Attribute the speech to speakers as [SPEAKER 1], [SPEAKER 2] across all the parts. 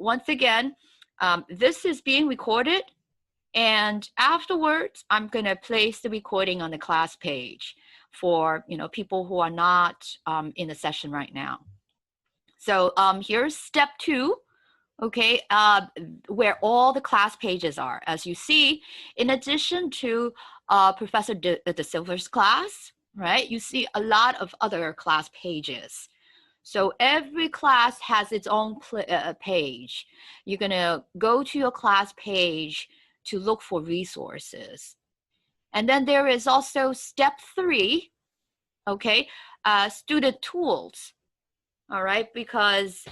[SPEAKER 1] once again, this is being recorded, and afterwards, I'm going to place the recording on the class page for, people who are not in the session right now. So here's step 2, okay, where all the class pages are. As you see, in addition to Professor De Silva's class, right, you see a lot of other class pages. So every class has its own page. You're going to go to your class page to look for resources. And then there is also step 3, okay, student tools. All right, because,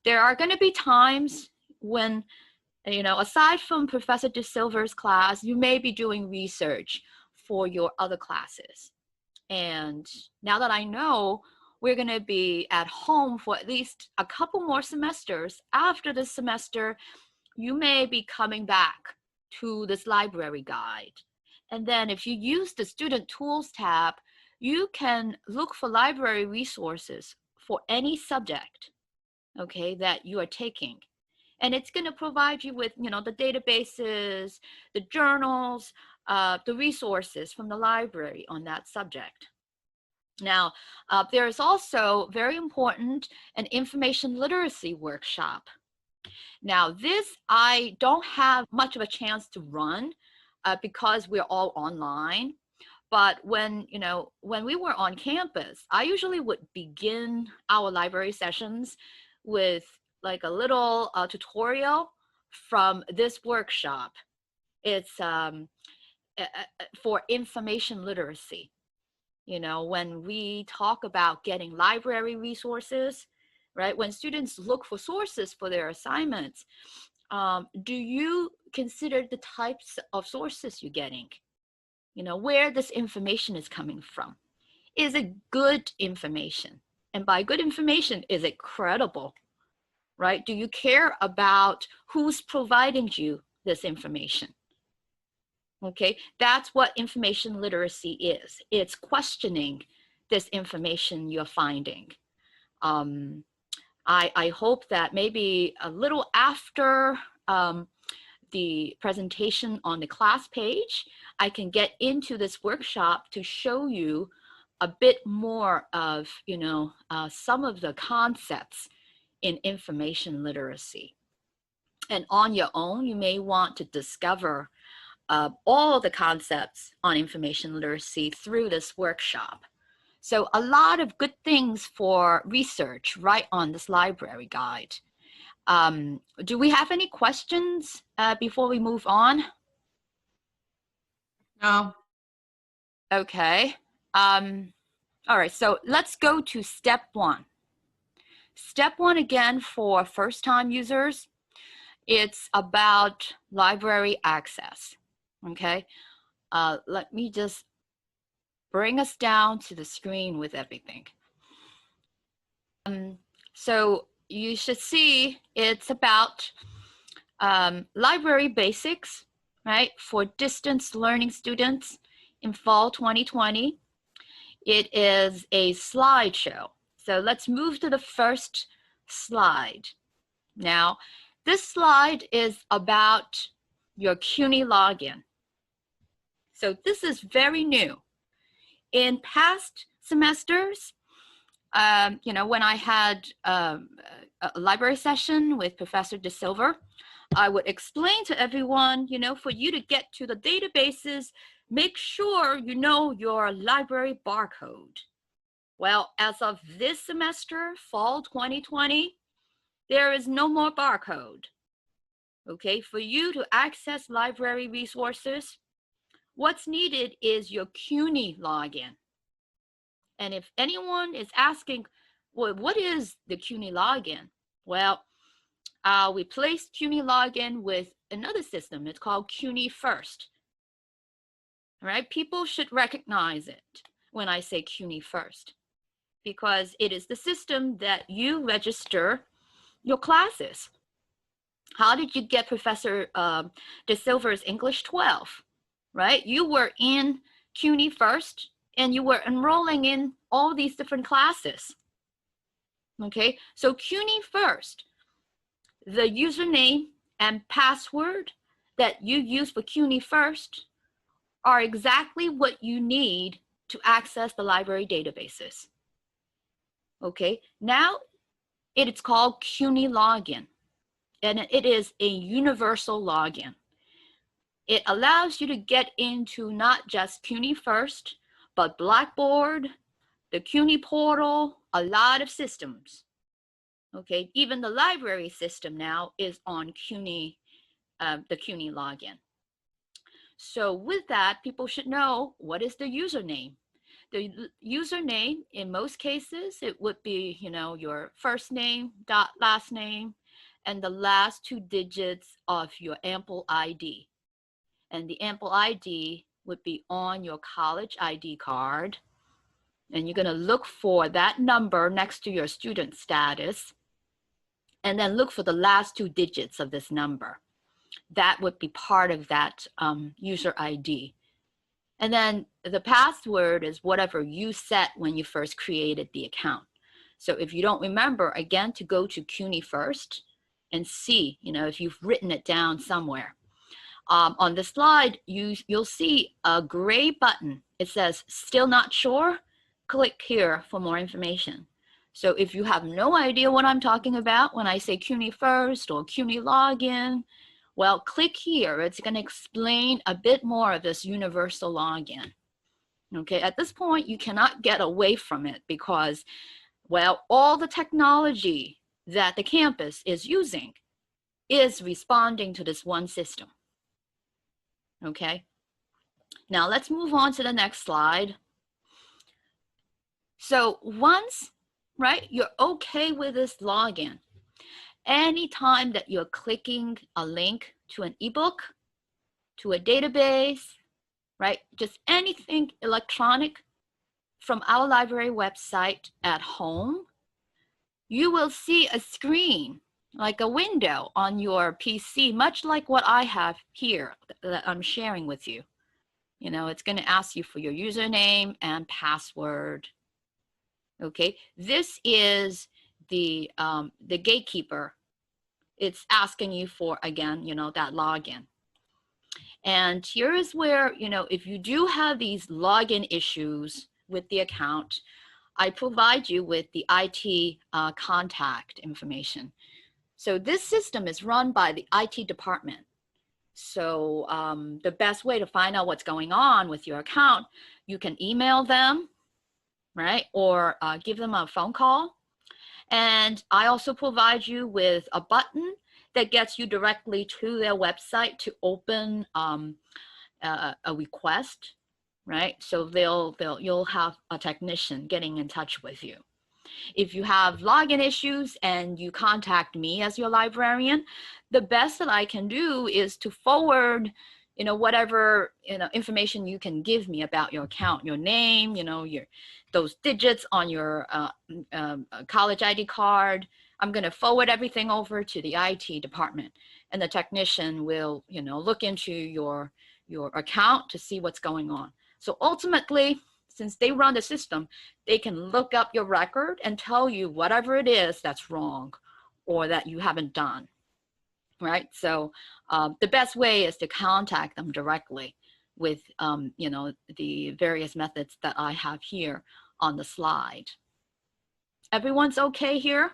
[SPEAKER 1] there are going to be times when, aside from Professor De Silva's class, you may be doing research for your other classes. And now that I know we're going to be at home for at least a couple more semesters, after this semester, you may be coming back to this library guide. And then if you use the Student Tools tab, you can look for library resources for any subject, okay, that you are taking. And it's going to provide you with, the databases, the journals, the resources from the library on that subject. Now, there is also very important an information literacy workshop. Now, this I don't have much of a chance to run because we're all online. But when we were on campus, I usually would begin our library sessions with like a little tutorial from this workshop. It's for information literacy. When we talk about getting library resources, right? When students look for sources for their assignments, do you consider the types of sources you're getting? Where this information is coming from. Is it good information? And by good information, is it credible, right? Do you care about who's providing you this information? Okay, that's what information literacy is. It's questioning this information you're finding. I hope that maybe a little after the presentation on the class page, I can get into this workshop to show you a bit more of, some of the concepts in information literacy. And on your own, you may want to discover all the concepts on information literacy through this workshop. So a lot of good things for research right on this library guide. Do we have any questions before we move on?
[SPEAKER 2] No.
[SPEAKER 1] Okay. All right, so let's go to step 1. Step 1 again for first-time users, it's about library access, okay? Let me just bring us down to the screen with everything. So you should see it's about library basics, right, for distance learning students in fall 2020. It is a slideshow. So let's move to the first slide. Now, this slide is about your CUNY login. So this is very new. In past semesters, when I had a library session with Professor De Silva, I would explain to everyone, for you to get to the databases, make sure you know your library barcode. Well, as of this semester, fall 2020, there is no more barcode. Okay, for you to access library resources, what's needed is your CUNY login. And if anyone is asking, well, what is the CUNY login? Well, we placed CUNY login with another system. It's called CUNY First. All right, people should recognize it when I say CUNY First, because it is the system that you register your classes. How did you get Professor De Silva's English 12, right? You were in CUNY First, and you were enrolling in all these different classes. Okay, so CUNY First the username and password that you use for CUNY First are exactly what you need to access the library databases. Okay, now it's called CUNY Login, and it is a universal login. It allows you to get into not just CUNY First, but Blackboard, the CUNY portal, a lot of systems. Okay, even the library system now is on CUNY, the CUNY login. So with that, people should know, what is the username? The username, in most cases, it would be, your first name dot last name and the last 2 digits of your Ample ID. And the Ample ID would be on your college ID card. And you're going to look for that number next to your student status, and then look for the last 2 digits of this number. That would be part of that user ID. And then the password is whatever you set when you first created the account. So if you don't remember, again, to go to CUNY First and see, if you've written it down somewhere. On the slide, you'll see a gray button. It says, still not sure? Click here for more information. So if you have no idea what I'm talking about when I say CUNY First or CUNY Login, well, click here. It's going to explain a bit more of this universal login. Okay, at this point, you cannot get away from it because, well, all the technology that the campus is using is responding to this one system. Okay, now let's move on to the next slide. So once, right, you're okay with this login, anytime that you're clicking a link to an ebook, to a database, right, just anything electronic from our library website at home, you will see a screen, like a window on your PC, much like what I have here that I'm sharing with you. It's going to ask you for your username and password. Okay, this is the gatekeeper. It's asking you for, again, that login. And here is where, if you do have these login issues with the account, I provide you with the IT contact information. So this system is run by the IT department. So the best way to find out what's going on with your account, you can email them, right? Or give them a phone call. And I also provide you with a button that gets you directly to their website to open a request, right? So you'll have a technician getting in touch with you. If you have login issues and you contact me as your librarian, the best that I can do is to forward, whatever, information you can give me about your account, your name, those digits on your college ID card. I'm going to forward everything over to the IT department, and the technician will, look into your account to see what's going on. So ultimately, since they run the system, they can look up your record and tell you whatever it is that's wrong or that you haven't done, right? So the best way is to contact them directly with, the various methods that I have here on the slide. Everyone's okay here?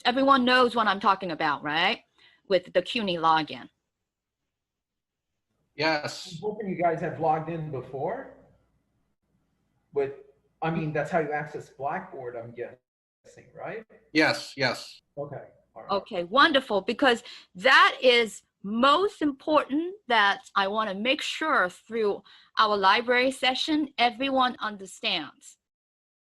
[SPEAKER 1] Everyone knows what I'm talking about, right? With the CUNY login.
[SPEAKER 2] Yes.
[SPEAKER 3] I'm hoping you guys have logged in before. That's how you access Blackboard, I'm guessing, right?
[SPEAKER 2] Yes, yes.
[SPEAKER 3] Okay. All right.
[SPEAKER 1] Okay, wonderful, because that is most important that I want to make sure through our library session, everyone understands.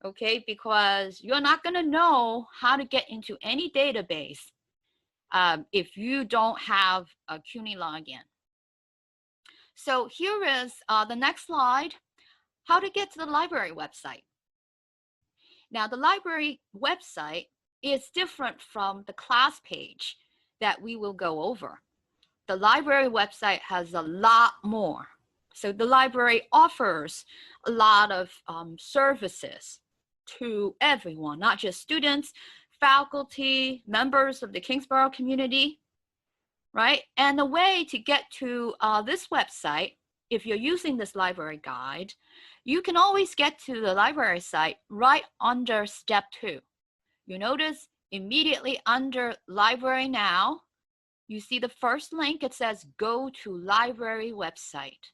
[SPEAKER 1] Okay, because you're not going to know how to get into any database if you don't have a CUNY login. So here is the next slide, how to get to the library website. Now, the library website is different from the class page that we will go over. The library website has a lot more. So the library offers a lot of services to everyone, not just students, faculty, members of the Kingsborough community, right? And the way to get to this website, if you're using this library guide, you can always get to the library site right under step 2. You notice immediately under Library Now, you see the first link, it says go to library website.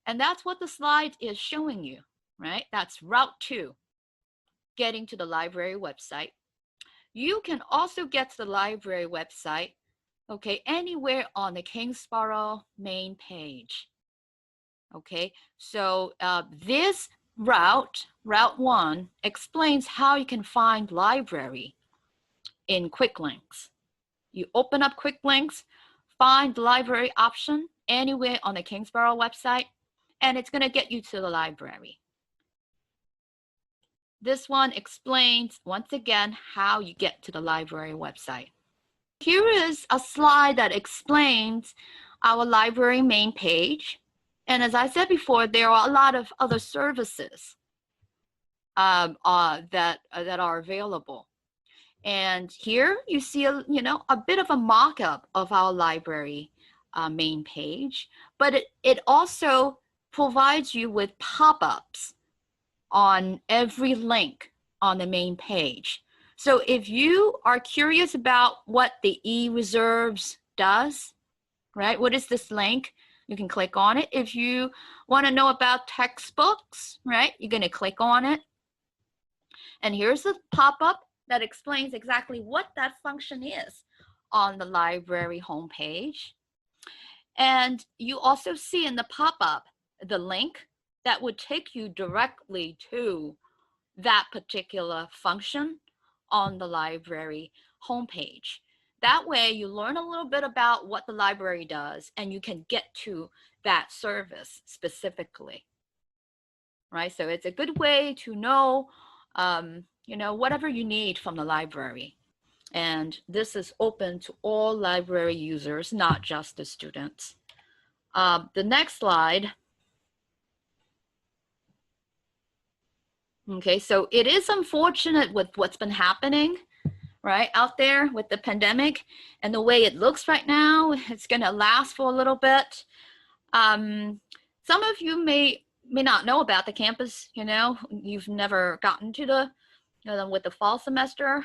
[SPEAKER 1] And that's what the slide is showing you, right? That's route 2, getting to the library website. You can also get to the library website, okay, anywhere on the Kingsborough main page. Okay, so this route 1, explains how you can find library in quick links. You open up quick links, find the library option anywhere on the Kingsborough website, and it's going to get you to the library. This one explains, once again, how you get to the library website. Here is a slide that explains our library main page. And as I said before, there are a lot of other services that are available. And here you see a bit of a mock-up of our library main page, but it also provides you with pop-ups on every link on the main page. So if you are curious about what the eReserves does, right? What is this link? You can click on it. If you want to know about textbooks, right? You're going to click on it. And here's a pop-up that explains exactly what that function is on the library homepage. And you also see in the pop-up the link that would take you directly to that particular function on the library homepage. That way you learn a little bit about what the library does and you can get to that service specifically, right? So it's a good way to know, whatever you need from the library. And this is open to all library users, not just the students. The next slide. Okay, so it is unfortunate with what's been happening, right, out there with the pandemic and the way it looks right now. It's going to last for a little bit. Some of you may not know about the campus. You've never gotten to the with the fall semester,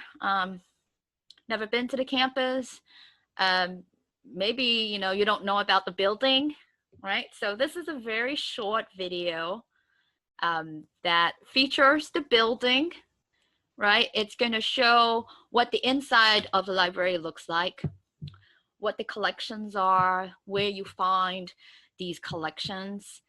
[SPEAKER 1] never been to the campus. Maybe you don't know about the building, right? So this is a very short video that features the building, right? It's going to show what the inside of the library looks like, what the collections are, where you find these collections,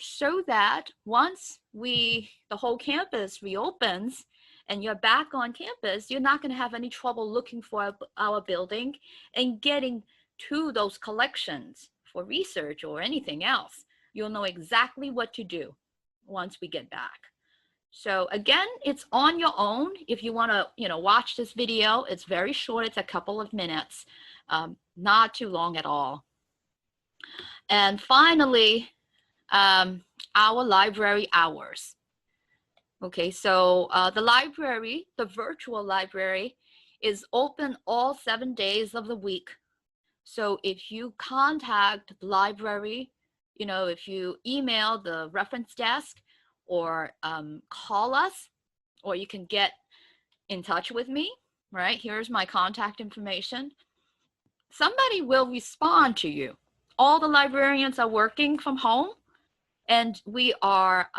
[SPEAKER 1] so that once the whole campus reopens and you're back on campus, you're not going to have any trouble looking for our building and getting to those collections for research or anything else. You'll know exactly what to do once we get back. So again, it's on your own. If you want to, watch this video, it's very short. It's a couple of minutes, not too long at all. And finally, our library hours. Okay, so the virtual library is open all 7 days of the week. So if you contact the library, if you email the reference desk or call us, or you can get in touch with me, right? Here's my contact information. Somebody will respond to you. All the librarians are working from home, and we are,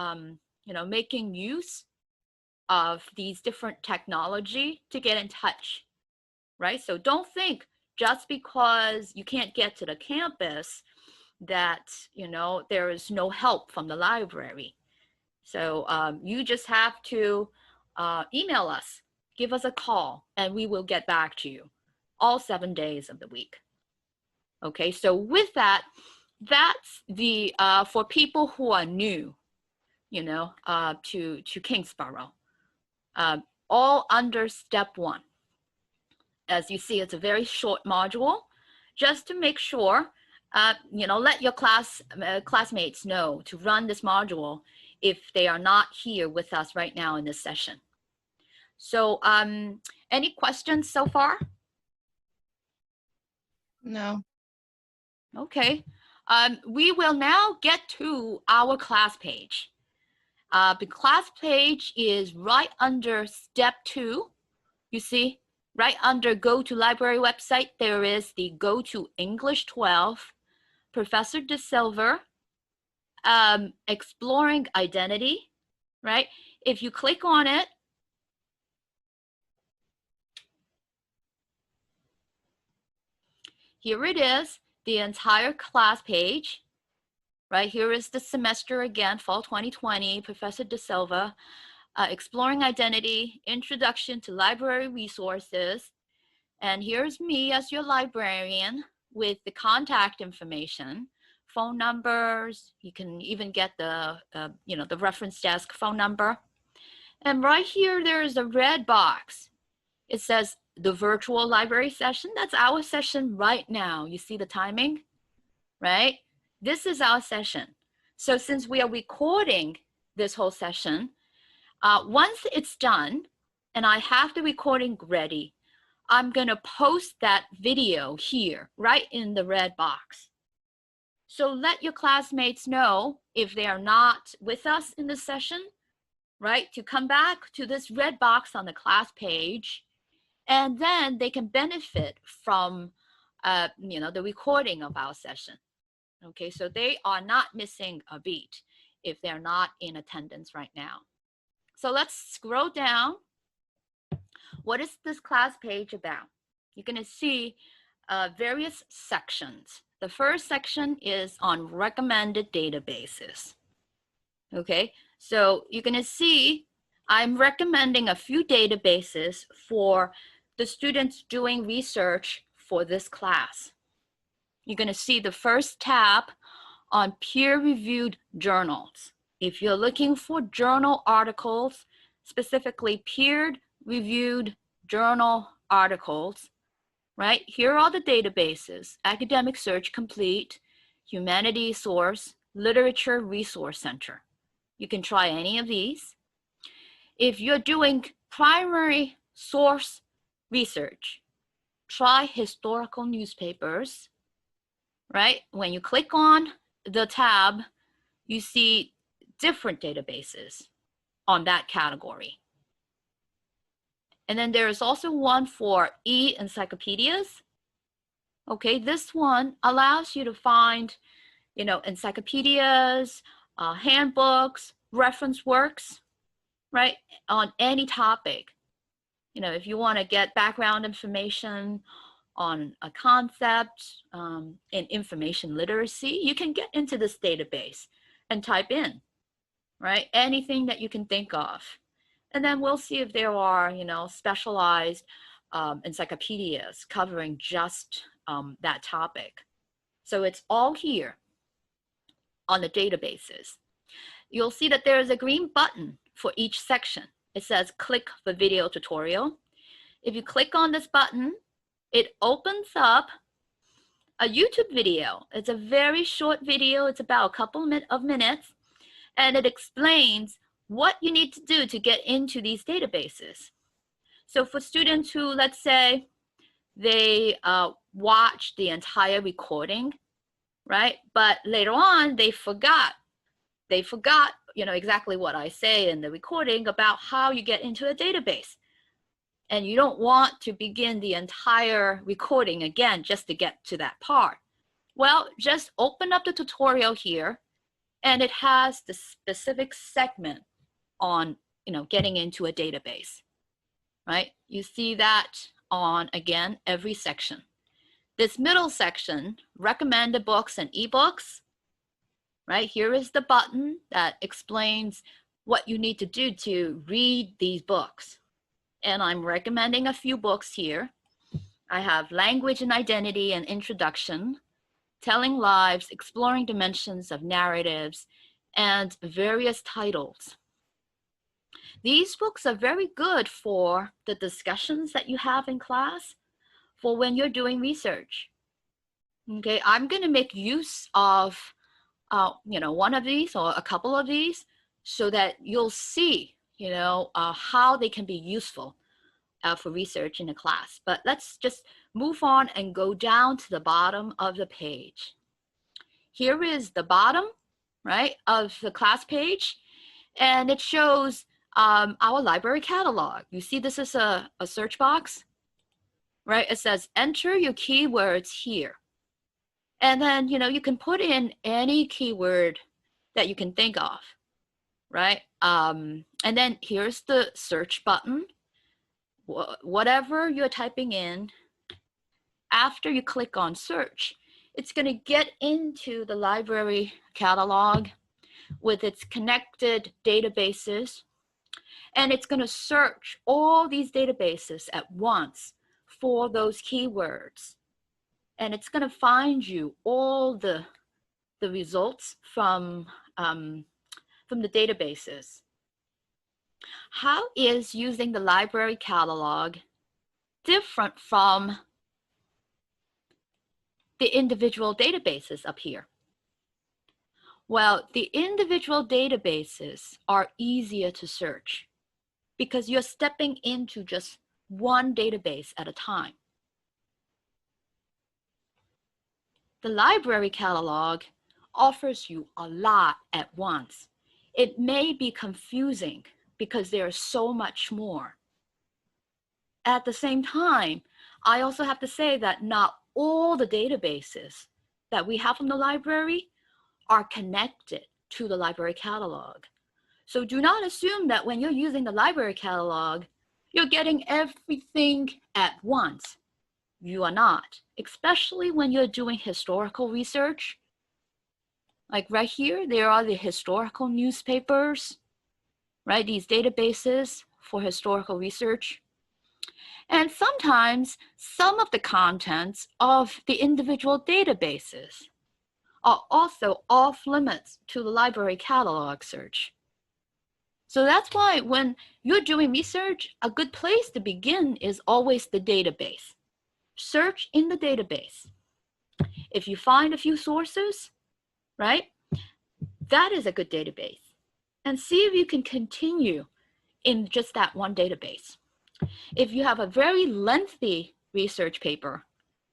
[SPEAKER 1] making use of these different technology to get in touch, right? So don't think just because you can't get to the campus that, there is no help from the library. So you just have to email us, give us a call, and we will get back to you all 7 days of the week. Okay, so with that, that's the for people who are new, to Kingsborough, all under step 1. As you see, it's a very short module, just to make sure, let your classmates know to run this module if they are not here with us right now in this session. So any questions so far?
[SPEAKER 2] No.
[SPEAKER 1] Okay. We will now get to our class page. The class page is right under step 2. You see, right under go to library website, there is the go to English 12, Professor De Silva, exploring identity, right? If you click on it, here it is, the entire class page. Right, here is the semester again, fall 2020, Professor De Silva, Exploring Identity, Introduction to Library Resources. And here's me as your librarian with the contact information, phone numbers. You can even get the, the reference desk phone number. And right here, there is a red box. It says the virtual library session. That's our session right now. You see the timing, right? This is our session. So since we are recording this whole session, once it's done and I have the recording ready, I'm gonna post that video here, right in the red box. So let your classmates know if they are not with us in the session, right, to come back to this red box on the class page, and then they can benefit from the recording of our session. Okay, so they are not missing a beat if they're not in attendance right now. So let's scroll down. What is this class page about? You're going to see various sections. The first section is on recommended databases. Okay, so you're going to see I'm recommending a few databases for the students doing research for this class. You're going to see the first tab on peer-reviewed journals. If you're looking for journal articles, specifically peer-reviewed journal articles, right? Here are the databases: Academic Search Complete, Humanities Source, Literature Resource Center. You can try any of these. If you're doing primary source research, try historical newspapers, right? When you click on the tab, you see different databases on that category. And then there is also one for e-encyclopedias. Okay, this one allows you to find, encyclopedias, handbooks, reference works, right, on any topic. If you want to get background information on a concept in information literacy, you can get into this database and type in, right, anything that you can think of. And then we'll see if there are, specialized encyclopedias covering just that topic. So it's all here on the databases. You'll see that there is a green button for each section. It says click the video tutorial. If you click on this button, it opens up a YouTube video. It's a very short video. It's about a couple of minutes, and it explains what you need to do to get into these databases. So for students who, let's say, they watch the entire recording, right? But later on, they forgot, exactly what I say in the recording about how you get into a database. And you don't want to begin the entire recording again just to get to that part. Well, just open up the tutorial here, and it has the specific segment on, getting into a database, right? You see that on, again, every section. This middle section, recommended books and ebooks, right? Here is the button that explains what you need to do to read these books. And I'm recommending a few books here. I have Language and Identity and Introduction, Telling Lives, Exploring Dimensions of Narratives, and various titles. These books are very good for the discussions that you have in class, for when you're doing research. Okay, I'm going to make use of one of these or a couple of these so that you'll see you know, how they can be useful for research in the class. But let's just move on and go down to the bottom of the page. Here is the bottom, right, of the class page, and it shows our library catalog. You see this is a search box, right? It says enter your keywords here. And then, you know, you can put in any keyword that you can think of, right? And then here's the search button. Whatever you're typing in, after you click on search, it's going to get into the library catalog with its connected databases, and it's going to search all these databases at once for those keywords. And it's going to find you all the results from the databases. How is using the library catalog different from the individual databases up here? Well, the individual databases are easier to search because you're stepping into just one database at a time. The library catalog offers you a lot at once. It may be confusing because there's so much more. At the same time, I also have to say that not all the databases that we have in the library are connected to the library catalog. So do not assume that when you're using the library catalog, you're getting everything at once. You are not, especially when you're doing historical research. Like right here, there are the historical newspapers, right? These databases for historical research. And sometimes some of the contents of the individual databases are also off limits to the library catalog search. So that's why when you're doing research, a good place to begin is always the database. Search in the database. If you find a few sources, right, that is a good database. And see if you can continue in just that one database. If you have a very lengthy research paper,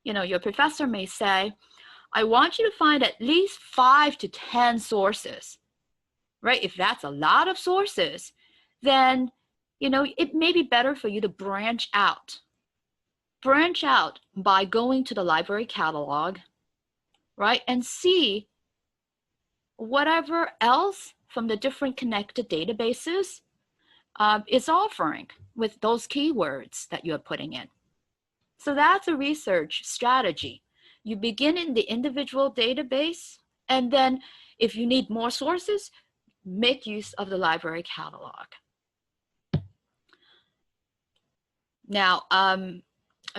[SPEAKER 1] you know, your professor may say, I want you to find at least 5 to 10 sources, right? If that's a lot of sources, then, you know, it may be better for you to branch out. Branch out by going to the library catalog, right? And see whatever else from the different connected databases is offering with those keywords that you're putting in. So that's a research strategy. You begin in the individual database, and then if you need more sources, make use of the library catalog. Now,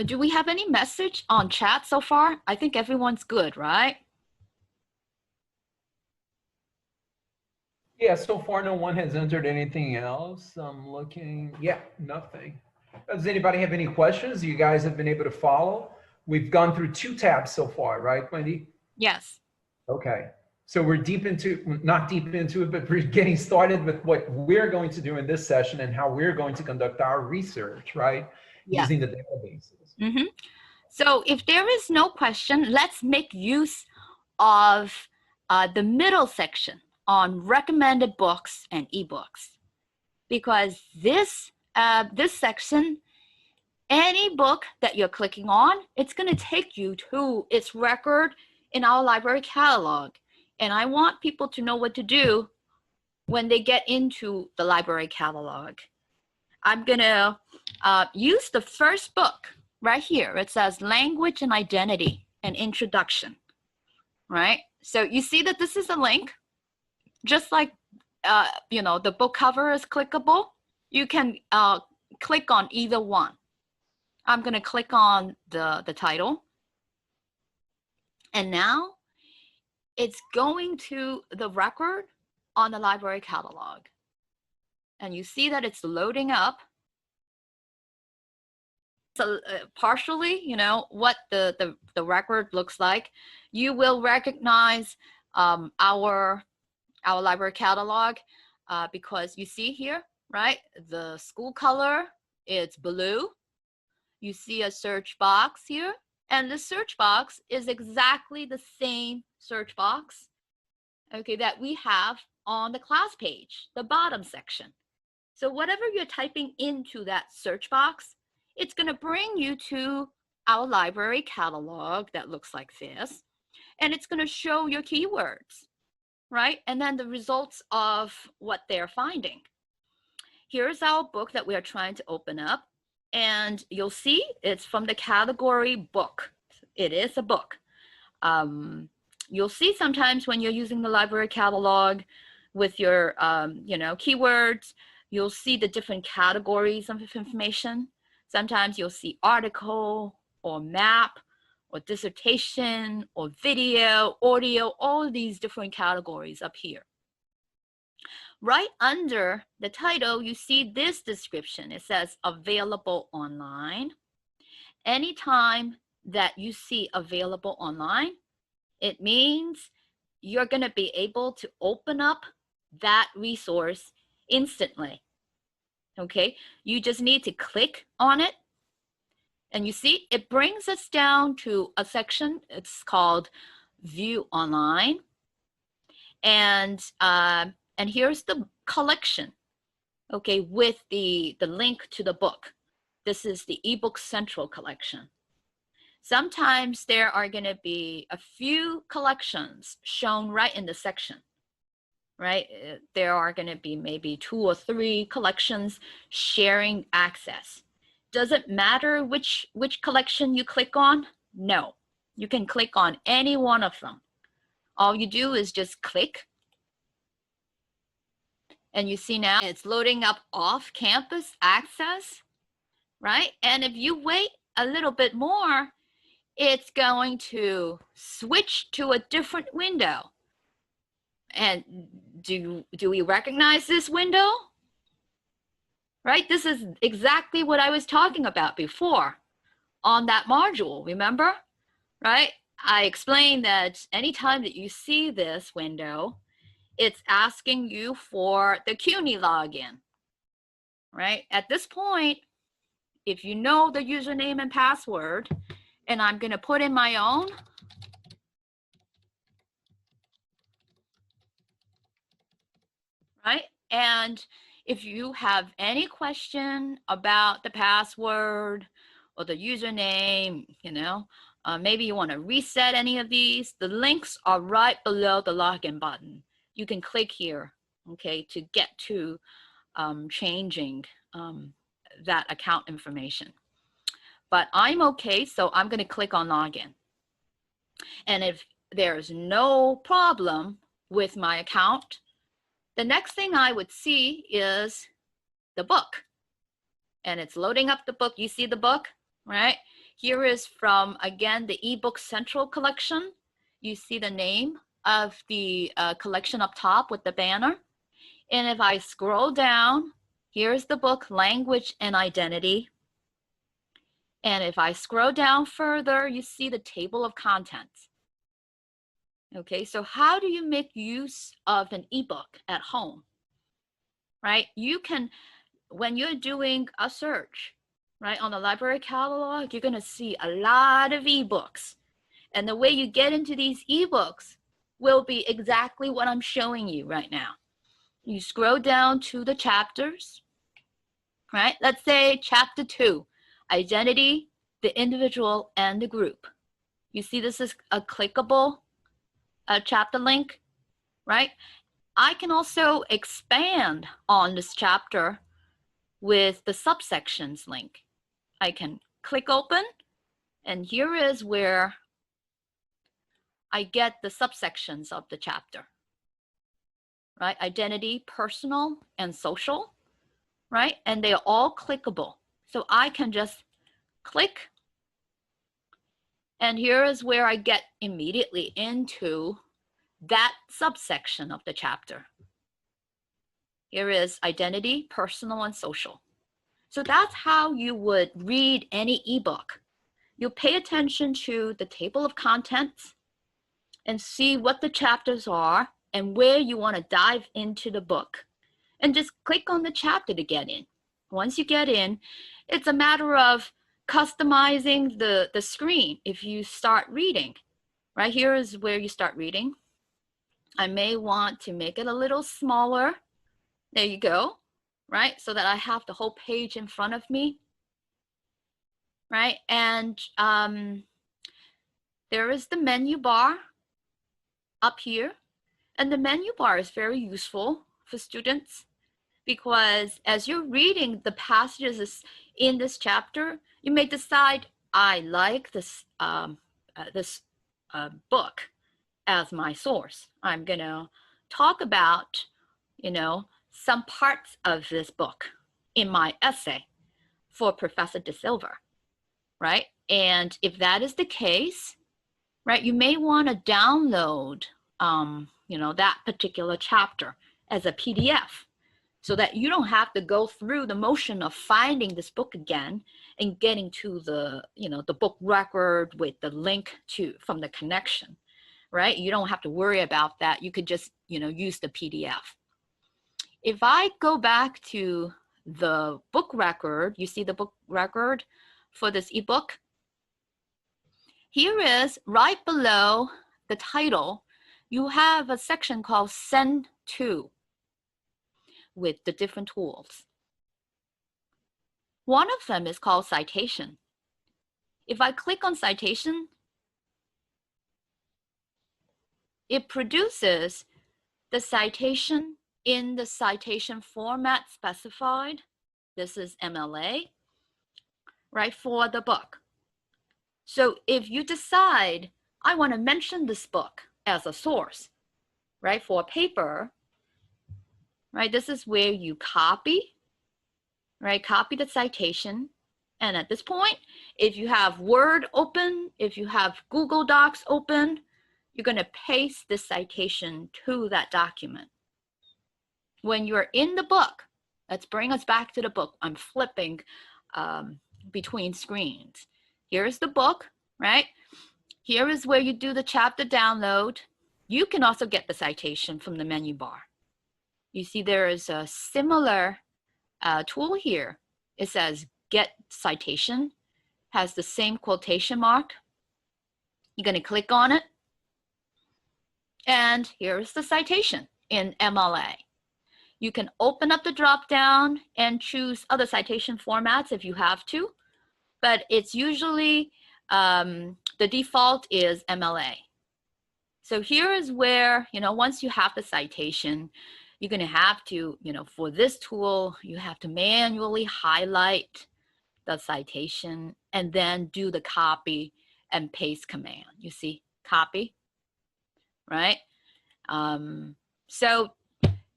[SPEAKER 1] do we have any message on chat so far? I think everyone's good, right?
[SPEAKER 3] Yeah, so far no one has entered anything else. I'm looking, yeah, nothing. Does anybody have any questions you guys have been able to follow? We've gone through 2 tabs so far, right, Wendy?
[SPEAKER 1] Yes.
[SPEAKER 3] Okay. So we're deep into, not deep into it, but we're getting started with what we're going to do in this session and how we're going to conduct our research, right?
[SPEAKER 1] Yeah.
[SPEAKER 3] Using the databases.
[SPEAKER 1] Mm-hmm. So if there is no question, let's make use of the middle section on recommended books and ebooks, because this section, any book that you're clicking on, it's going to take you to its record in our library catalog. And I want people to know what to do when they get into the library catalog. I'm going to use the first book right here. It says Language and Identity, an Introduction, right? So you see that this is a link. Just like, you know, the book cover is clickable, you can click on either one. I'm going to click on the title. And now it's going to the record on the library catalog. And you see that it's loading up. So partially, you know, what the record looks like. You will recognize our library catalog because you see here, right? The school color, it's blue. You see a search box here, and the search box is exactly the same search box, okay, that we have on the class page, the bottom section. So whatever you're typing into that search box, it's going to bring you to our library catalog that looks like this, and it's going to show your keywords, right? And then the results of what they're finding. Here's our book that we are trying to open up, and you'll see it's from the category book. It is a book. You'll see sometimes when you're using the library catalog with your keywords, you'll see the different categories of information. Sometimes you'll see article or map or dissertation or video, audio, all of these different categories up here. Right under the title, you see this description. It says available online. Anytime that you see available online, it means you're going to be able to open up that resource instantly. Okay, you just need to click on it. And you see, it brings us down to a section. It's called View Online. And here's the collection, okay, with the link to the book. This is the Ebook Central collection. Sometimes there are going to be a few collections shown right in the section, right? There are going to be maybe 2 or 3 collections sharing access. Does it matter which collection you click on? No, you can click on any one of them. All you do is just click. And you see now it's loading up off-campus access, right? And if you wait a little bit more, it's going to switch to a different window. And do we recognize this window? Right? This is exactly what I was talking about before on that module, remember? Right? I explained that anytime that you see this window, it's asking you for the CUNY login, right? At this point, if you know the username and password, and I'm going to put in my own, right? And if you have any question about the password or the username, maybe you want to reset any of these, the links are right below the login button. You can click here, okay, to get to changing that account information. But I'm okay, so I'm going to click on login. And if there's no problem with my account, the next thing I would see is the book. And it's loading up the book. You see the book, right? Here is from, again, the Ebook Central collection. You see the name of the collection up top with the banner. And if I scroll down, here's the book, Language and Identity. And if I scroll down further, you see the table of contents. Okay, so how do you make use of an ebook at home, right? You can, when you're doing a search, right, on the library catalog, you're going to see a lot of ebooks. And the way you get into these ebooks will be exactly what I'm showing you right now. You scroll down to the chapters, right? Let's say chapter 2, Identity, the Individual, and the Group. You see this is a clickable chapter link, right? I can also expand on this chapter with the subsections link. I can click open, and here is where I get the subsections of the chapter, right? Identity, personal, and social, right? And they are all clickable. So I can just click, and here is where I get immediately into that subsection of the chapter. Here is identity, personal, and social. So that's how you would read any ebook. You pay attention to the table of contents and see what the chapters are and where you want to dive into the book. and just click on the chapter to get in. Once you get in, it's a matter of customizing the screen. If you start reading, right here is where you start reading. I may want to make it a little smaller. There you go, right? So that I have the whole page in front of me, right? And there is the menu bar up here. And the menu bar is very useful for students because as you're reading the passages in this chapter, you may decide, I like this, book as my source. I'm gonna talk about, some parts of this book in my essay for Professor De Silva, right? And if that is the case, right, you may want to download, that particular chapter as a PDF so that you don't have to go through the motion of finding this book again and getting to the, the book record with the link from the connection, right? You don't have to worry about that. You could just, use the PDF. If I go back to the book record, you see the book record for this ebook. Here is right below the title, you have a section called Send To with the different tools. One of them is called citation. If I click on citation, it produces the citation in the citation format specified. This is MLA, right, for the book. So if you decide, I want to mention this book as a source, right, for a paper, right, this is where you copy, right, copy the citation. And at this point, if you have Word open, if you have Google Docs open, you're going to paste this citation to that document. When you're in the book, let's bring us back to the book. I'm flipping between screens. Here's the book, right? Here is where you do the chapter download. You can also get the citation from the menu bar. You see there is a similar tool here. It says Get Citation, has the same quotation mark. You're going to click on it. And here's the citation in MLA. You can open up the drop down and choose other citation formats if you have to, but it's usually, the default is MLA. So here is where, once you have the citation, you're going to have to, for this tool, you have to manually highlight the citation and then do the copy and paste command. You see, copy, right? So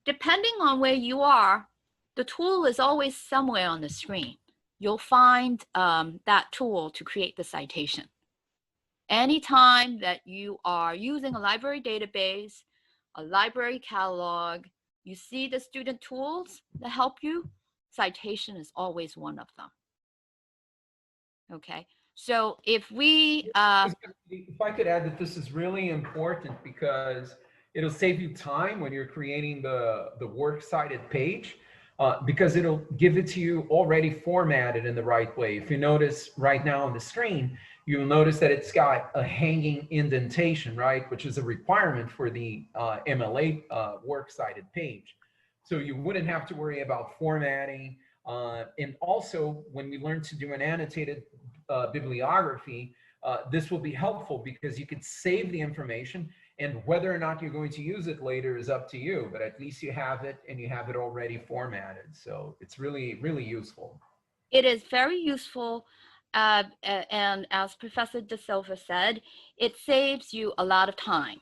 [SPEAKER 1] depending on where you are, the tool is always somewhere on the screen. You'll find that tool to create the citation. Anytime that you are using a library database, a library catalog, you see the student tools that help you, citation is always one of them. Okay, so if we...
[SPEAKER 3] if I could add that this is really important because it'll save you time when you're creating the works cited page because it'll give it to you already formatted in the right way. If you notice right now on the screen, you'll notice that it's got a hanging indentation, right? Which is a requirement for the MLA works cited page. So you wouldn't have to worry about formatting. And also when we learn to do an annotated bibliography, this will be helpful because you could save the information, and whether or not you're going to use it later is up to you, but at least you have it and you have it already formatted. So it's really, really useful.
[SPEAKER 1] It is very useful. And as Professor De Silva said, it saves you a lot of time.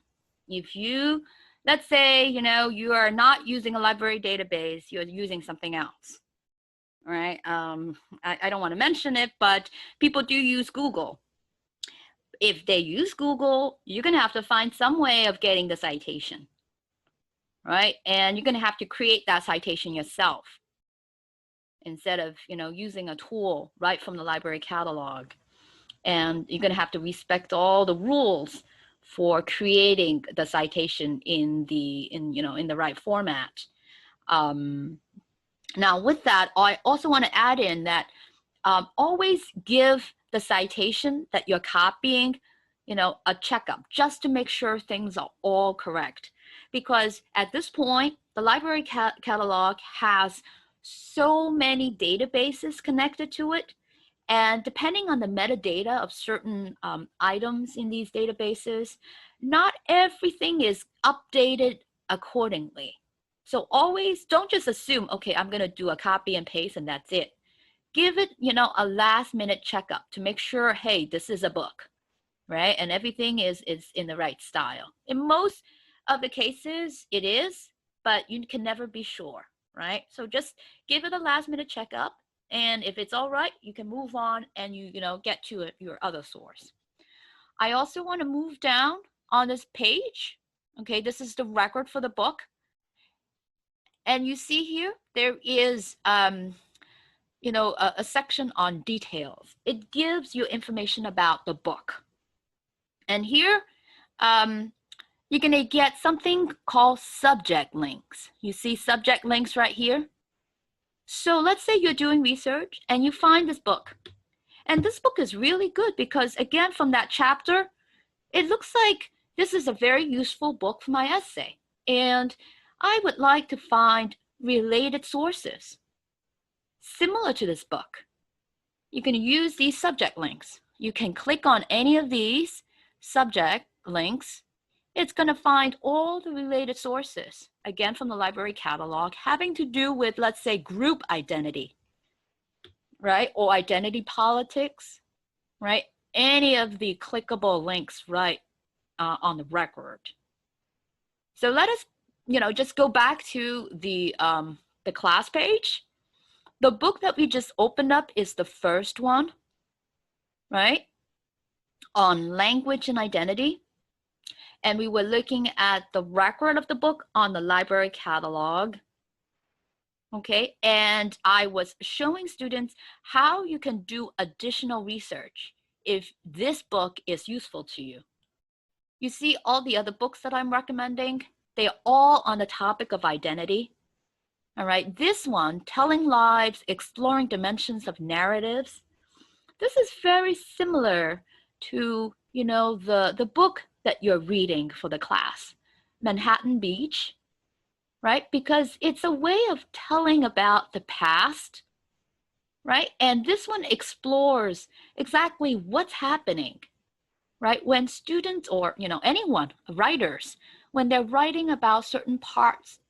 [SPEAKER 1] If you, let's say, you are not using a library database, you're using something else, right? I don't want to mention it, but people do use Google. If they use Google, you're going to have to find some way of getting the citation, right? And you're going to have to create that citation yourself instead of, using a tool right from the library catalog. And you're going to have to respect all the rules for creating the citation in the right format. Now with that, I also want to add in that always give the citation that you're copying, a checkup just to make sure things are all correct. Because at this point, the library catalog has so many databases connected to it. And depending on the metadata of certain items in these databases, not everything is updated accordingly. So always don't just assume, okay, I'm going to do a copy and paste and that's it. Give it, a last minute checkup to make sure, hey, this is a book, right? And everything is in the right style. In most of the cases, it is, but you can never be sure, right? So just give it a last minute checkup. And if it's all right, you can move on and you get to your other source. I also want to move down on this page. Okay, this is the record for the book. And you see here, there is, a section on details. It gives you information about the book. And here, you're going to get something called subject links. You see subject links right here? So let's say you're doing research and you find this book. And this book is really good because, again, from that chapter, it looks like this is a very useful book for my essay. And I would like to find related sources similar to this book. You can use these subject links. You can click on any of these subject links. It's going to find all the related sources, again, from the library catalog, having to do with, let's say, group identity, right? Or identity politics, right? Any of the clickable links right on the record. So let us, just go back to the class page. The book that we just opened up is the first one, right? On language and identity. And we were looking at the record of the book on the library catalog. Okay, and I was showing students how you can do additional research if this book is useful to you. You see all the other books that I'm recommending, they're all on the topic of identity. All right, this one, Telling Lives, Exploring Dimensions of Narratives, this is very similar to, the book that you're reading for the class, Manhattan Beach, right? Because it's a way of telling about the past, right? And this one explores exactly what's happening, right? When students or, anyone, writers, when they're writing about certain parts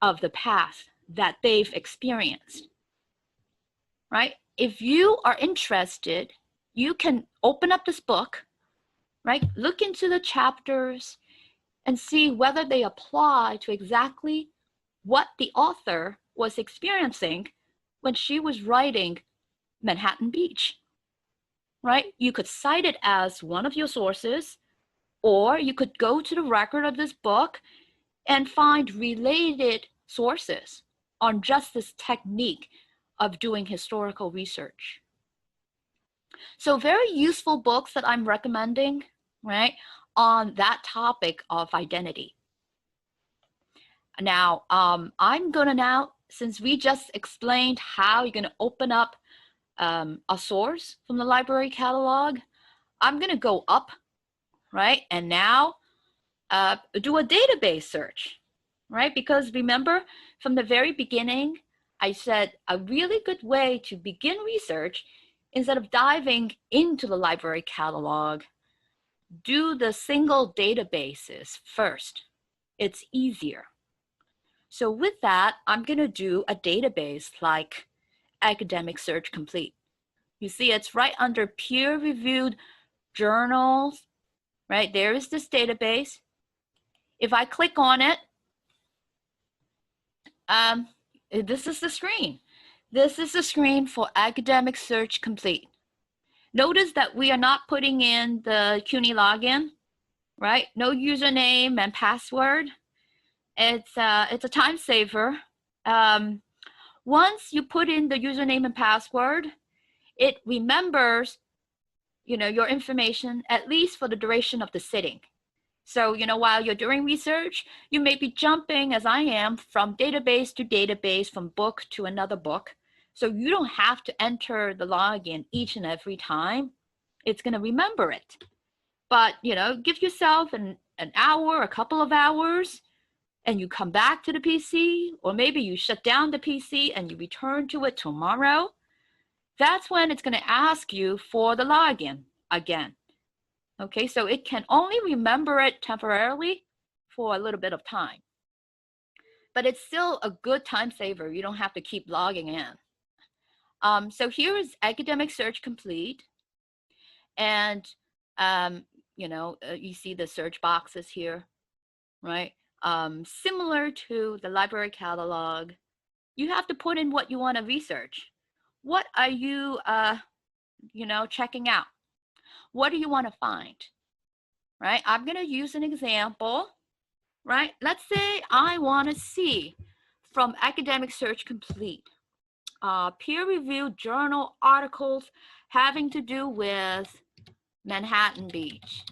[SPEAKER 1] of the past that they've experienced, right? If you are interested, you can open up this book, right? Look into the chapters and see whether they apply to exactly what the author was experiencing when she was writing Manhattan Beach, right? You could cite it as one of your sources, or you could go to the record of this book and find related sources on just this technique of doing historical research. So very useful books that I'm recommending, right, on that topic of identity. Now, I'm gonna now, since we just explained how you're gonna open up a source from the library catalog, I'm gonna go up, right, and now do a database search, right? Because remember, from the very beginning, I said a really good way to begin research, instead of diving into the library catalog, do the single databases first. It's easier. So with that, I'm going to do a database like Academic Search Complete. You see, it's right under peer-reviewed journals, right? There is this database. If I click on it, this is the screen. This is the screen for Academic Search Complete. Notice that we are not putting in the CUNY login, right? No username and password. It's a time saver. Once you put in the username and password, it remembers, your information, at least for the duration of the sitting. So, while you're doing research, you may be jumping, as I am, from database to database, from book to another book. So you don't have to enter the login each and every time. It's going to remember it. But, give yourself an hour, a couple of hours, and you come back to the PC, or maybe you shut down the PC and you return to it tomorrow. That's when it's going to ask you for the login again. Okay, so it can only remember it temporarily for a little bit of time. But it's still a good time saver. You don't have to keep logging in. So here is Academic Search Complete. And, you see the search boxes here, right? Similar to the library catalog, you have to put in what you want to research. What are you, checking out? What do you want to find, right? I'm going to use an example, right? Let's say I want to see from Academic Search Complete, peer-reviewed journal articles having to do with Manhattan Beach,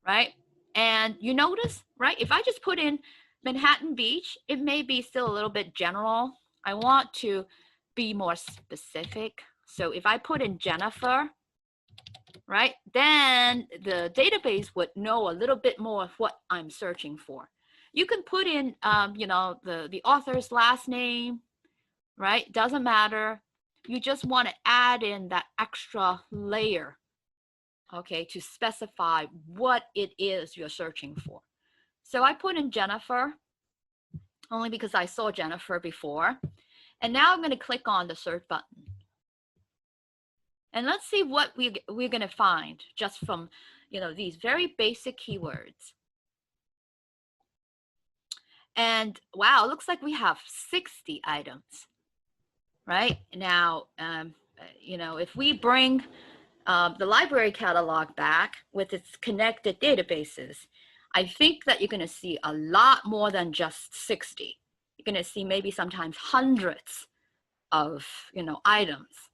[SPEAKER 1] right? And you notice, right? If I just put in Manhattan Beach, it may be still a little bit general. I want to be more specific. So if I put in Jennifer, right, then the database would know a little bit more of what I'm searching for. You can put in, the author's last name, right? Doesn't matter. You just want to add in that extra layer, okay, to specify what it is you're searching for. So I put in Jennifer, only because I saw Jennifer before. And now I'm going to click on the search button. And let's see what we're going to find just from, these very basic keywords. And wow, it looks like we have 60 items, right? Now, if we bring the library catalog back with its connected databases, I think that you're going to see a lot more than just 60. You're going to see maybe sometimes hundreds of, items.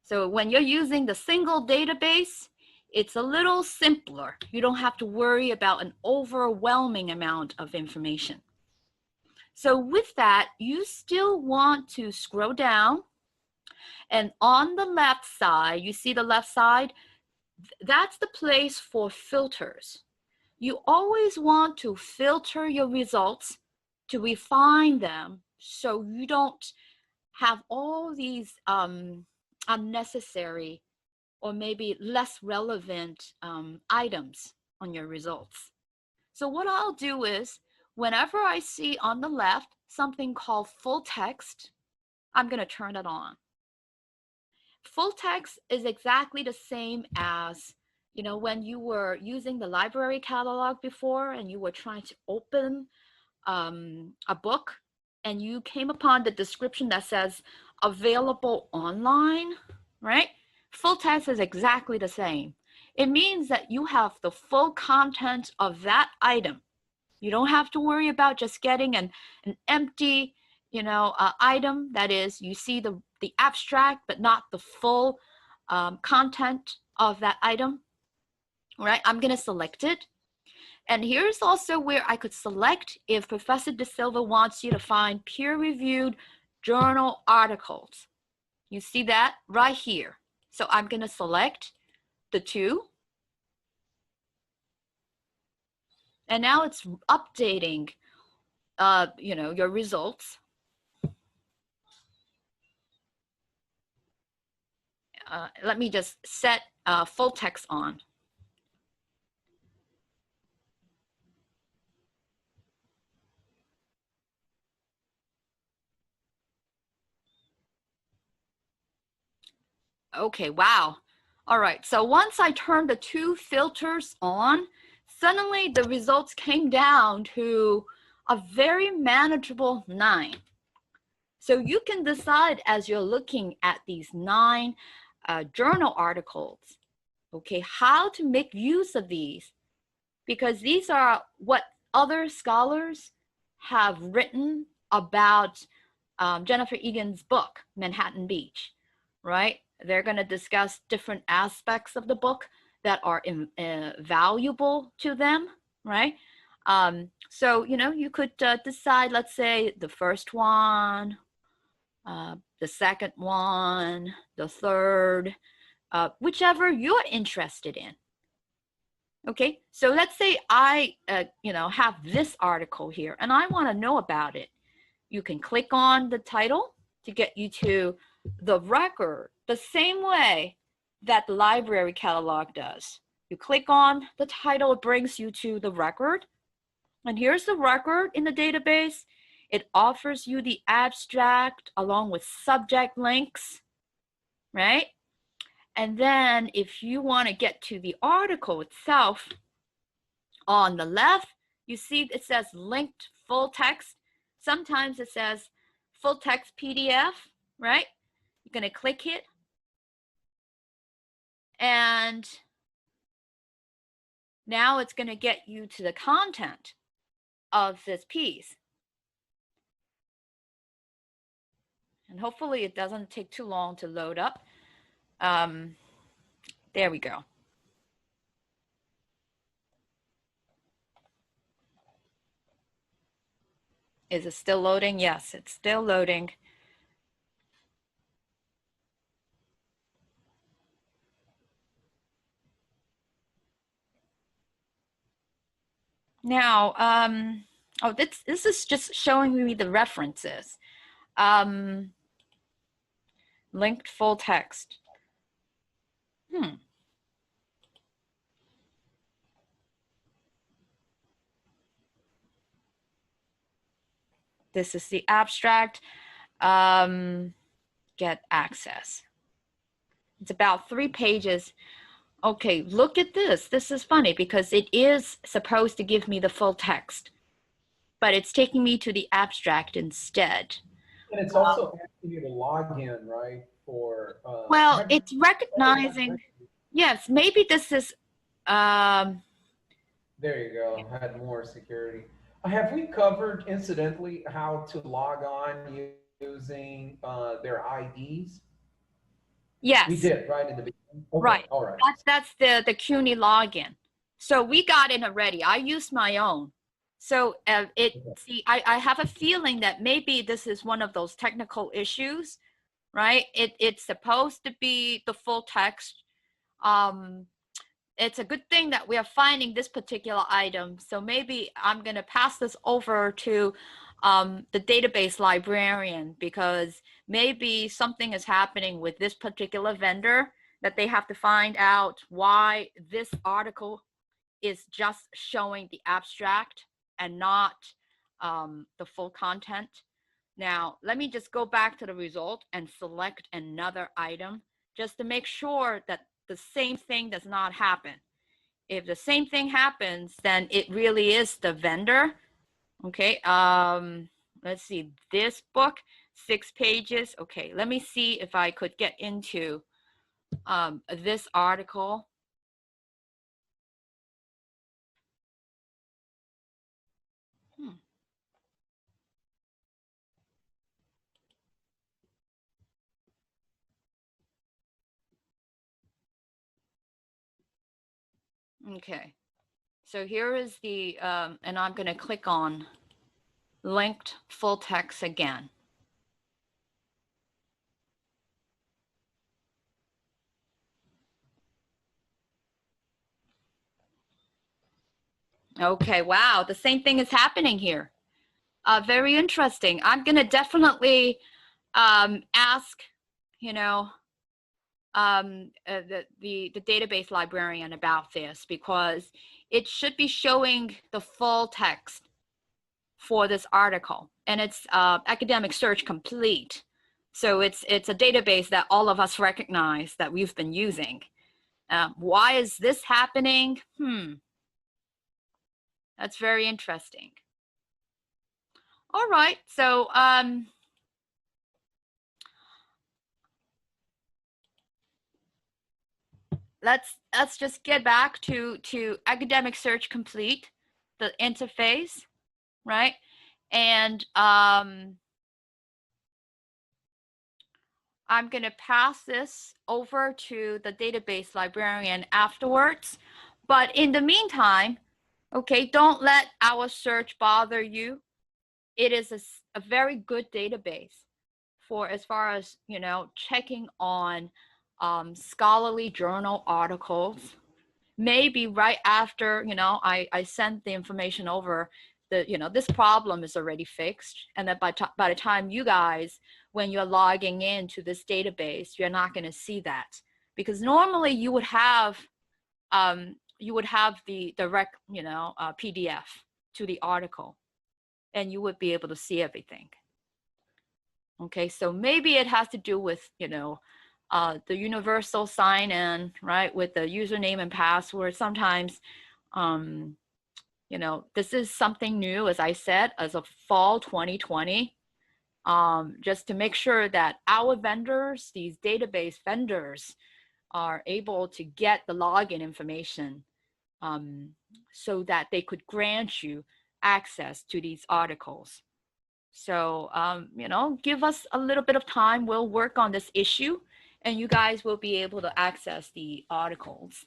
[SPEAKER 1] So when you're using the single database, it's a little simpler. You don't have to worry about an overwhelming amount of information. So with that, you still want to scroll down. And on the left side, you see the left side? That's the place for filters. You always want to filter your results to refine them so you don't have all these unnecessary or maybe less relevant items on your results. So what I'll do is, whenever I see on the left something called full text, I'm going to turn it on. Full text is exactly the same as, when you were using the library catalog before and you were trying to open a book and you came upon the description that says available online, right? Full text is exactly the same. It means that you have the full content of that item. You don't have to worry about just getting an empty, item. That is, you see the abstract, but not the full content of that item, right? I'm going to select it. And here's also where I could select if Professor De Silva wants you to find peer-reviewed journal articles. You see that right here. So I'm going to select the two. And now it's updating, your results. Let me just set full text on. Okay, wow. All right, so once I turned the two filters on, suddenly the results came down to a very manageable 9. So you can decide as you're looking at these 9 journal articles, okay, how to make use of these, because these are what other scholars have written about Jennifer Egan's book, Manhattan Beach, right? They're going to discuss different aspects of the book that are valuable to them, right? So, you know, you could decide, let's say, the first one, the second one, the third, whichever you're interested in. Okay, so let's say I, you know, have this article here and I want to know about it. You can click on the title to get you to the record the same way that the library catalog does. You click on the title, it brings you to the record. And here's the record in the database. It offers you the abstract along with subject links, right? And then if you want to get to the article itself, on the left, you see it says linked full text. Sometimes it says full text PDF, right? You're going to click it. And now it's going to get you to the content of this piece. And hopefully it doesn't take too long to load up. There we go. Is it still loading? Yes, it's still loading. Now, oh, this is just showing me the references. Linked full text. This is the abstract. Get access. It's about 3 pages. Okay, look at this. This is funny because it is supposed to give me the full text, but it's taking me to the abstract instead.
[SPEAKER 3] And it's also asking you to log in, right? For
[SPEAKER 1] well, it's recognizing. Yes, maybe this is.
[SPEAKER 3] There you go. Had more security. Have we covered, incidentally, how to log on using their IDs?
[SPEAKER 1] Yes.
[SPEAKER 3] We did, right, in the beginning? Okay,
[SPEAKER 1] right.
[SPEAKER 3] All right.
[SPEAKER 1] That's the CUNY login. So we got in already. I used my own. So see, I have a feeling that maybe this is one of those technical issues, right? It's supposed to be the full text. It's a good thing that we are finding this particular item. So maybe I'm going to pass this over to the database librarian, because maybe something is happening with this particular vendor that they have to find out why this article is just showing the abstract and not the full content. Now, let me just go back to the result and select another item just to make sure that the same thing does not happen. If the same thing happens, then it really is the vendor. Okay, let's see, this book, 6 pages. Okay, let me see if I could get into this article. Okay, so here is the, and I'm going to click on linked full text again. Okay, wow, the same thing is happening here. Very interesting. I'm going to definitely ask, you know, the database librarian about this, because it should be showing the full text for this article, and it's academic search complete. So it's a database that all of us recognize that we've been using. Why is this happening? That's very interesting. All right, so let's just get back to academic search complete, the interface, right? And I'm going to pass this over to the database librarian afterwards. But in the meantime, okay, don't let our search bother you. It is a very good database for as far as, you know, checking on scholarly journal articles. Maybe right after, you know, I sent the information over, the, you know, this problem is already fixed. And that by the time you guys, when you're logging into this database, you're not going to see that. Because normally you would have the direct, you know, PDF to the article, and you would be able to see everything. Okay, so maybe it has to do with, you know, the universal sign-in, right, with the username and password. Sometimes, you know, this is something new, as I said, as of fall 2020, just to make sure that our vendors, these database vendors, are able to get the login information so that they could grant you access to these articles. So, you know, give us a little bit of time. We'll work on this issue and you guys will be able to access the articles.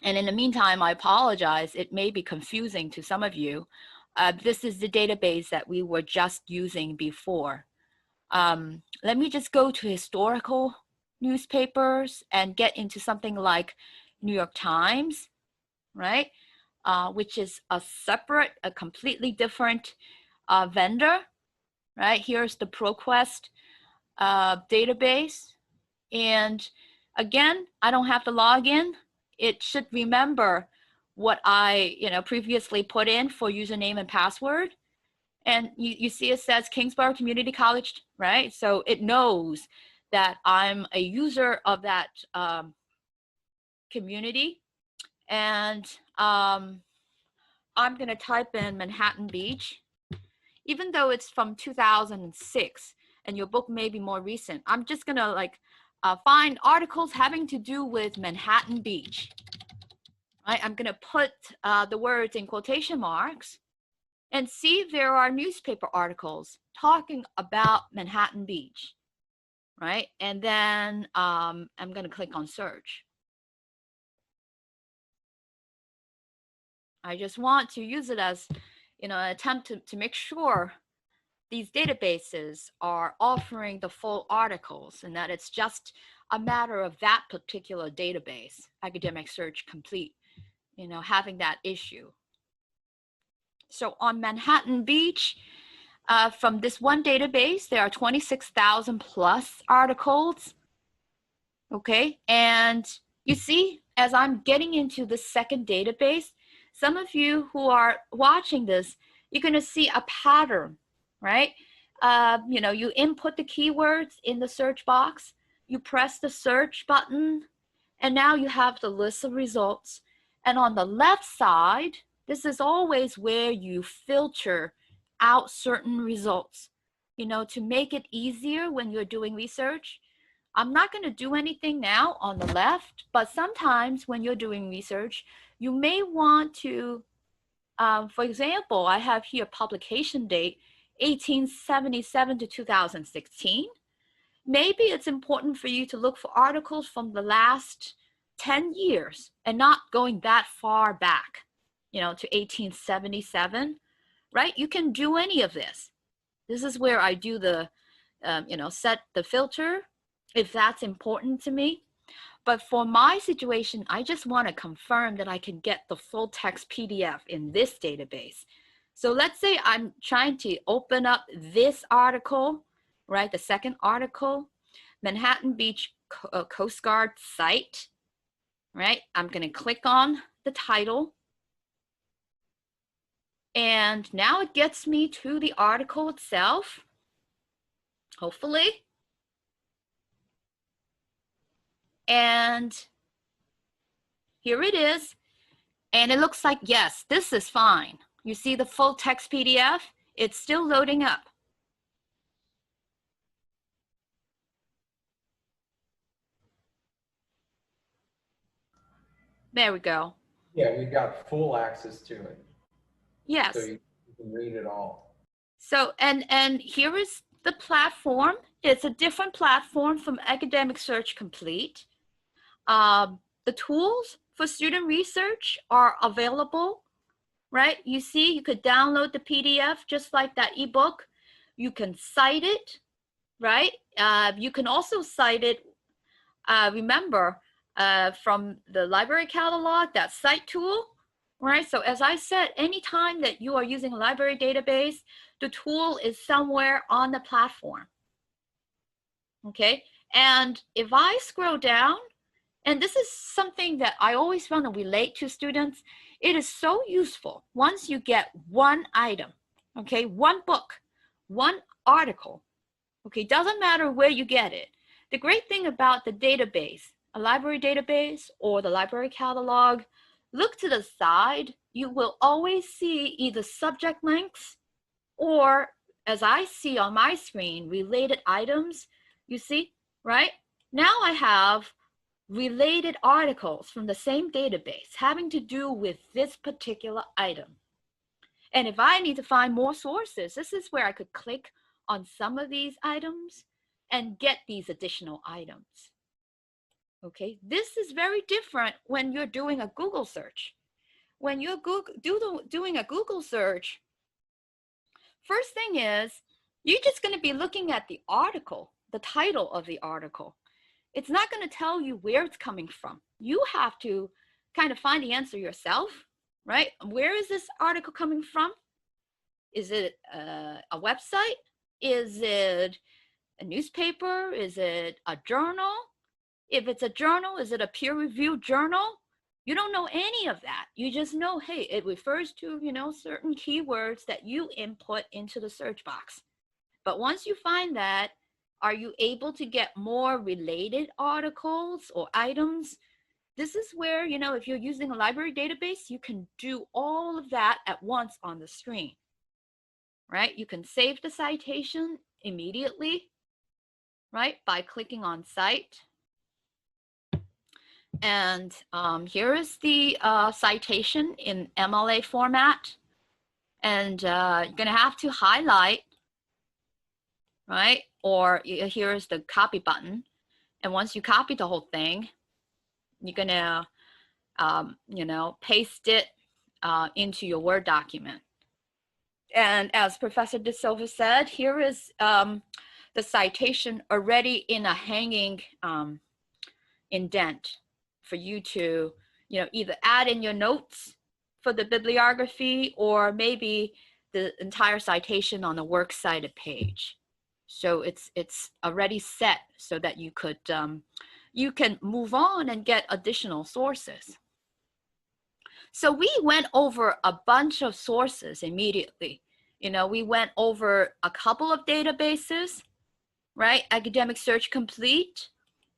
[SPEAKER 1] And in the meantime, I apologize. It may be confusing to some of you. This is the database that we were just using before. Let me just go to historical newspapers and get into something like New York Times, right? Which is a separate, a completely different vendor. Right, here's the ProQuest database. And again, I don't have to log in. It should remember what I, you know, previously put in for username and password. And you see it says Kingsborough Community College, right? So it knows that I'm a user of that community. And I'm going to type in Manhattan Beach. Even though it's from 2006 and your book may be more recent, I'm just gonna like find articles having to do with Manhattan Beach. Right? I'm gonna put the words in quotation marks and see if there are newspaper articles talking about Manhattan Beach, right? And then I'm gonna click on search. I just want to use it as, you know, an attempt to make sure these databases are offering the full articles and that it's just a matter of that particular database, Academic Search Complete, you know, having that issue. So on Manhattan Beach, from this one database, there are 26,000 plus articles. Okay, and you see, as I'm getting into the second database, some of you who are watching this, you're going to see a pattern, right? You know, you input the keywords in the search box, you press the search button, and now you have the list of results. And on the left side, this is always where you filter out certain results, you know, to make it easier when you're doing research. I'm not going to do anything now on the left, but sometimes when you're doing research, you may want to, for example, I have here publication date 1877 to 2016. Maybe it's important for you to look for articles from the last 10 years and not going that far back, you know, to 1877, right? You can do any of this. This is where I do the, you know, set the filter if that's important to me. But for my situation, I just want to confirm that I can get the full text PDF in this database. So let's say I'm trying to open up this article, right? The second article, Manhattan Beach Coast Guard site, right? I'm going to click on the title. And now it gets me to the article itself, hopefully. And here it is. And it looks like, yes, this is fine. You see the full text PDF? It's still loading up. There we go.
[SPEAKER 3] Yeah, we got full access to it.
[SPEAKER 1] Yes.
[SPEAKER 3] So you can read it all.
[SPEAKER 1] So, and here is The platform is a different platform from Academic Search Complete. The tools for student research are available, right? You see, you could download the PDF just like that ebook. You can cite it, right? You can also cite it, remember, from the library catalog, that cite tool, right? So as I said, anytime that you are using a library database, the tool is somewhere on the platform, okay? And if I scroll down, and this is something that I always want to relate to students, it is so useful once you get one item, okay? One book, one article, okay? Doesn't matter where you get it. The great thing about the database, a library database or the library catalog, look to the side, you will always see either subject links or, as I see on my screen, related items. You see, right? Now I have related articles from the same database having to do with this particular item. And if I need to find more sources, this is where I could click on some of these items and get these additional items. Okay, this is very different when you're doing a Google search. When you're doing a Google search, first thing is, you're just going to be looking at the article, the title of the article. It's not going to tell you where it's coming from. You have to kind of find the answer yourself, right? Where is this article coming from? Is it a website? Is it a newspaper? Is it a journal? If it's a journal, is it a peer-reviewed journal? You don't know any of that. You just know, hey, it refers to, certain keywords that you input into the search box. But once you find that, are you able to get more related articles or items? This is where, if you're using a library database, you can do all of that at once on the screen, right? You can save the citation immediately, right, by clicking on Cite. And here is the citation in MLA format. And you're going to have to highlight, right? Or here's the copy button. And once you copy the whole thing, you're going to, paste it into your Word document. And as Professor De Silva said, here is the citation already in a hanging indent for you to, either add in your notes for the bibliography or maybe the entire citation on the works cited page. So it's already set so that you could you can move on and get additional sources. So we went over a bunch of sources immediately. We went over a couple of databases, right? Academic Search Complete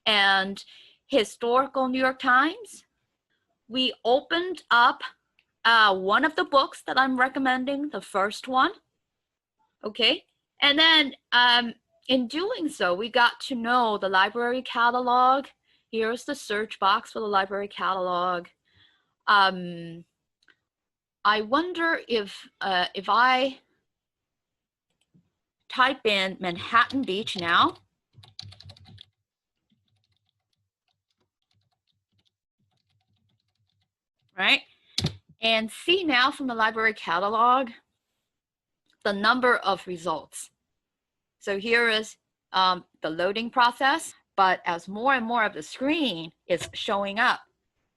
[SPEAKER 1] and Historical New York Times. We opened up one of the books that I'm recommending, the first one, okay? And then in doing so, we got to know the library catalog. Here's the search box for the library catalog. I wonder if I type in Manhattan Beach now, right? And see now from the library catalog, the number of results. So here is the loading process, but as more and more of the screen is showing up,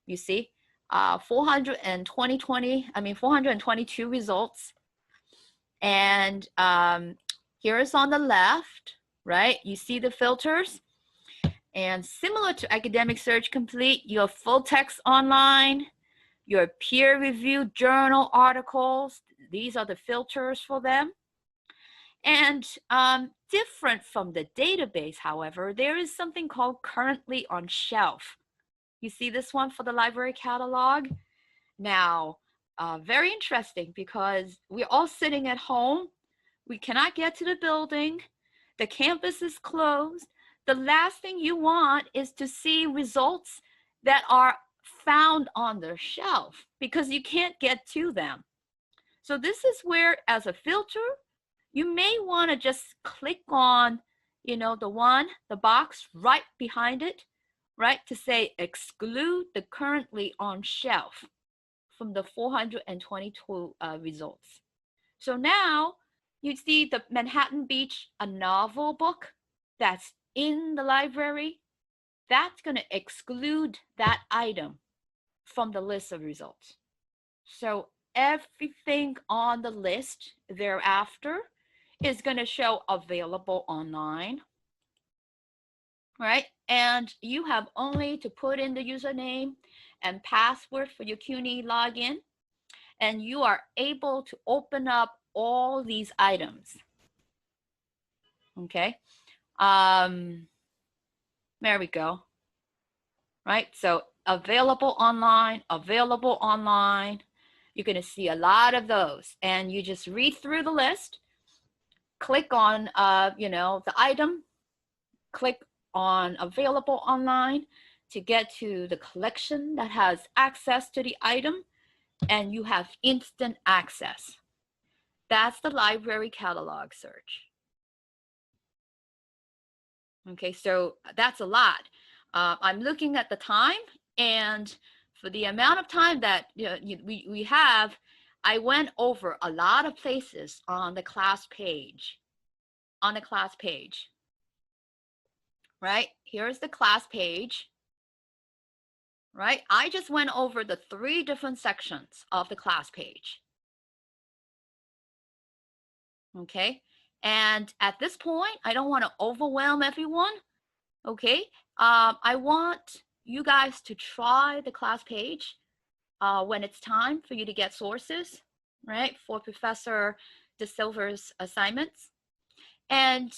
[SPEAKER 1] you see 422 results. And here is on the left, right? You see the filters. And similar to Academic Search Complete, your full text online, your peer-reviewed journal articles, these are the filters for them. And different from the database, however, there is something called currently on shelf. You see this one for the library catalog? Now, very interesting because we're all sitting at home. We cannot get to the building. The campus is closed. The last thing you want is to see results that are found on the shelf because you can't get to them. So this is where, as a filter, you may want to just click on, the box right behind it, right, to say exclude the currently on shelf from the 422 results. So now you see the Manhattan Beach, a novel book that's in the library, that's going to exclude that item from the list of results. So everything on the list thereafter is going to show available online, right? And you have only to put in the username and password for your CUNY login, and you are able to open up all these items. Okay. There we go. Right. So available online. You're going to see a lot of those, and you just read through the list, click on, the item, click on available online to get to the collection that has access to the item, and you have instant access. That's the library catalog search. Okay, so that's a lot. I'm looking at the time, and for the amount of time that we have, I went over a lot of places on the class page. Right? Here's the class page. Right? I just went over the 3 different sections of the class page. Okay? And at this point, I don't want to overwhelm everyone. Okay? I want you guys to try the class page when it's time for you to get sources, right, for Professor De Silva's assignments. And,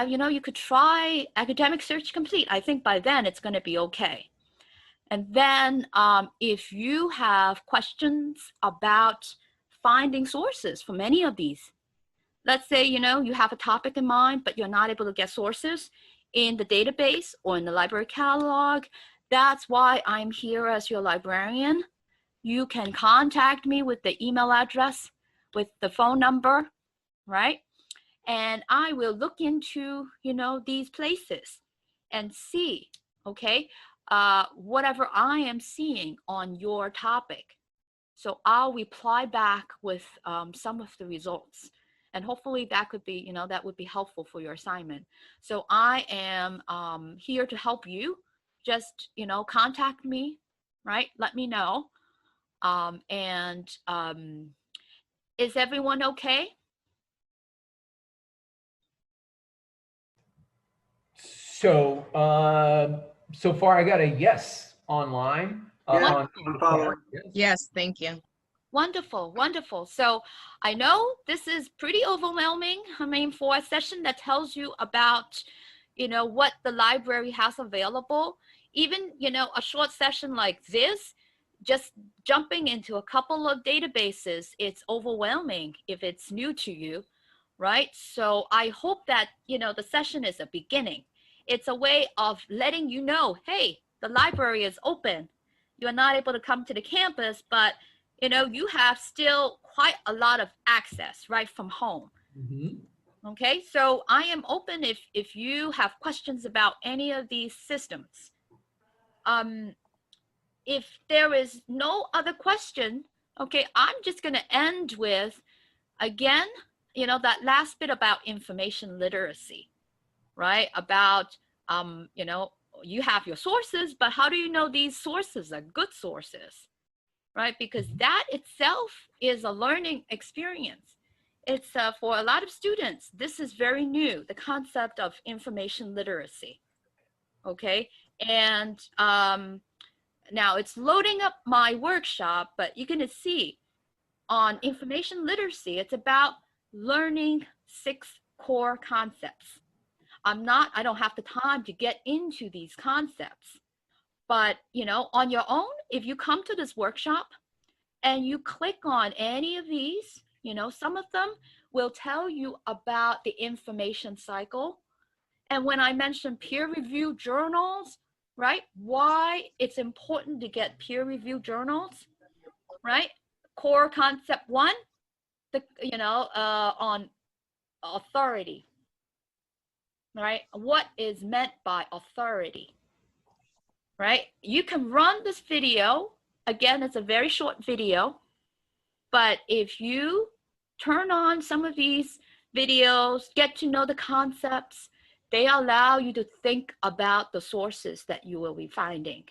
[SPEAKER 1] you could try Academic Search Complete. I think by then it's going to be okay. And then if you have questions about finding sources from any of these, let's say, you have a topic in mind, but you're not able to get sources in the database or in the library catalog, that's why I'm here as your librarian. You can contact me with the email address, with the phone number, right? And I will look into, these places and see, okay, whatever I am seeing on your topic. So I'll reply back with some of the results. And hopefully that could be, that would be helpful for your assignment. So I am here to help you. Just, contact me, right? Let me know. Is everyone okay?
[SPEAKER 3] So, so far I got a yes online.
[SPEAKER 2] Yeah, I'm following.
[SPEAKER 4] Yes, thank you.
[SPEAKER 1] Wonderful, wonderful. So I know this is pretty overwhelming. I mean, for a session that tells you about, what the library has available, even, a short session like this, just jumping into a couple of databases, it's overwhelming if it's new to you, right? So I hope that, the session is a beginning. It's a way of letting you know, hey, the library is open. You're not able to come to the campus, but you have still quite a lot of access right from home. Mm-hmm. Okay, so I am open if you have questions about any of these systems. If there is no other question, okay, I'm just going to end with, again, that last bit about information literacy, right? About, you have your sources, but how do you know these sources are good sources? Right? Because that itself is a learning experience. It's for a lot of students, this is very new, the concept of information literacy. Okay. And now it's loading up my workshop, but you're going to see on information literacy, it's about learning 6 core concepts. I don't have the time to get into these concepts, but on your own, if you come to this workshop and you click on any of these, some of them will tell you about the information cycle. And when I mentioned peer-reviewed journals, right, why it's important to get peer-reviewed journals, right? Core concept 1, on authority, right? What is meant by authority, right? You can run this video. Again, it's a very short video, but if you turn on some of these videos, get to know the concepts, they allow you to think about the sources that you will be finding.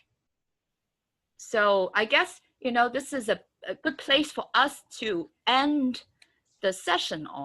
[SPEAKER 1] So I guess, this is a good place for us to end the session on.